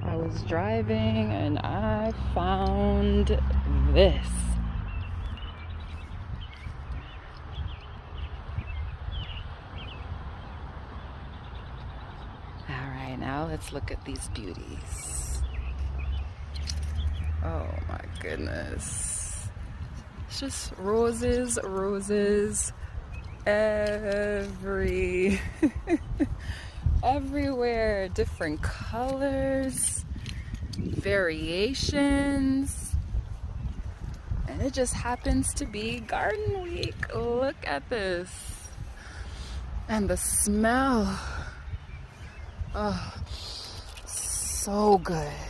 I was driving and I found this. All right, now let's look at these beauties. Oh my goodness. It's just roses, roses, everywhere, different colors, variations, and it just happens to be Garden Week. Look at this. And the smell, oh, so good.